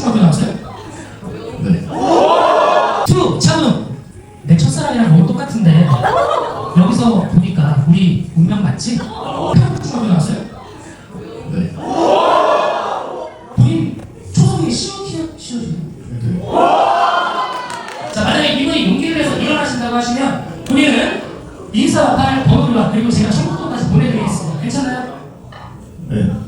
중학교 나왔어요? 네. 투 차은우. 내 첫사랑이랑 너무 똑같은데 여기서 보니까 우리 운명 맞지? 중학교 나왔어요? 네. 본인 초성이 시어지네. 네. 자, 만약에 이분이 용기를 내서 일어나신다고 하시면 본인은 인사와 팔 번호와 그리고 제가 청구권까지 보내드리겠습니다. 괜찮아요? 네.